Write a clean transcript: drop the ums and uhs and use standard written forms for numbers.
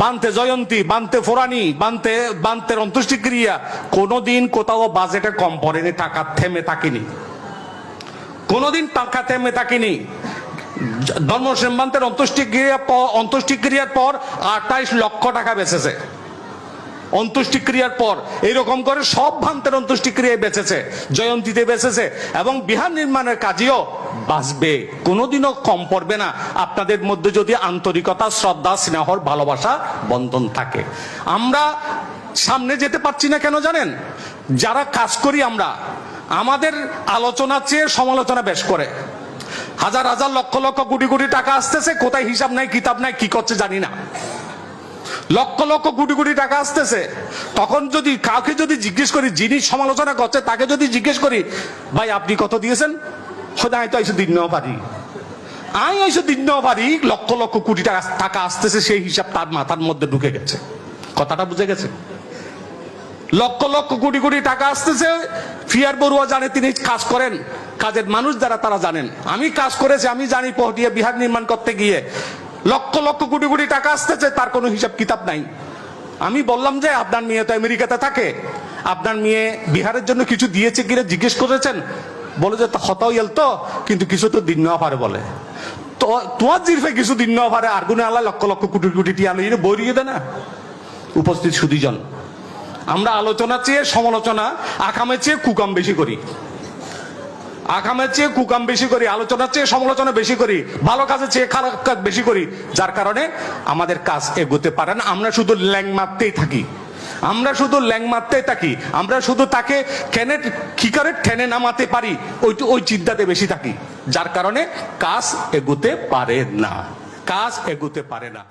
বানতে জয়ন্তী, বানতে ফোরানি, বান্তের অন্ত্যেষ্টিক্রিয়া কোনোদিন কোথাও বাজেটে কম পড়েনি, টাকা থেমে থাকেনি, কোনোদিন টাকা থেমে থাকেনি। ধর্মসেন বান্তের অন্ত্যেষ্টিক্রিয়ার পর 28 লক্ষ টাকা বেঁচেছে। অন্ত্যেষ্টিক্রিয়ার পর এইরকম করে সব ভান্তের অন্ত্যেষ্টিক্রিয়ায় বেঁচেছে, জয়ন্তীতে বেঁচেছে, এবং বিহার নির্মাণের কাজেও বাঁচবে, কোনোদিনও কম পড়বে না আপনাদের মধ্যে যদি আন্তরিকতা, শ্রদ্ধা, স্নেহর ভালোবাসা বন্ধন থাকে। আমরা সামনে যেতে পারছি না কেন জানেন? যারা কাজ করি আমরা, আমাদের আলোচনার চেয়ে সমালোচনা বেশ করে। হাজার হাজার লক্ষ লক্ষ কোটি কোটি টাকা আসতেছে, কোথায় হিসাব নাই, কিতাব নাই, কি করছে জানি না। লক্ষ লক্ষ কোটি কোটি টাকা আসতেছে, তখন যদি কাউকে যদি জিজ্ঞেস করি, যিনি সমালোচনা করছে তাকে যদি জিজ্ঞেস করি, ভাই আপনি কত দিয়েছেন? আমি তো আইসো দিন নেওয়া পারি, আমি আইসো দিন নেওয়া পারি। লক্ষ লক্ষ কোটি টাকা আসতেছে, সেই হিসাব তার মাথার মধ্যে ঢুকে গেছে। কথাটা বুঝে গেছে? লক্ষ লক্ষ কোটি কোটি টাকা আসতেছে, ফিয়ার বড়ুয়া জানে, তিনি কাজ করেন, কাজের মানুষ যারা তারা জানেন। আমি কাজ করেছি, আমি জানি পহটিয়া বিহার নির্মাণ করতে গিয়ে লক্ষ লক্ষ কোটি কোটি টাকা আসতেছে, তার কোনো হিসাব কিতাব নাই। আমি বললাম যে আপনার মেয়ে তো আমেরিকাতে থাকে, আপনার মেয়ে বিহারের জন্য কিছু দিয়েছে কিনা জিজ্ঞেস করেছেন? বলে যে হতাও এল তো, কিন্তু কিছু তো দিন নেওয়া পারে বলে। তো তোমার জিরফে কিছু দিন নেওয়া পারে, আর গুনে আল্লাহ লক্ষ লক্ষ কোটি কোটি টিয়া লইয়ে বইরিয়ে দেয় না। উপস্থিত সুধীজন, আমরা আলোচনা চেয়ে সমালোচনা, আকামের চেয়ে কুকাম বেশি করি, আকামের চেয়ে কুকাম বেশি করি, আলোচনার চেয়ে সমালোচনা বেশি করি, ভালো কাজের চেয়ে খারাপ কাজ বেশি করি, যার কারণে আমাদের কাজ এগোতে পারে না। আমরা শুধু ল্যাং মারতেই থাকি, আমরা শুধু ল্যাং মারতেই থাকি, আমরা শুধু তাকে কেনে কি করে টেনে নামাতে পারি ওই চিন্তাতে বেশি থাকি, যার কারণে কাজ এগোতে পারে না, কাজ এগোতে পারে না।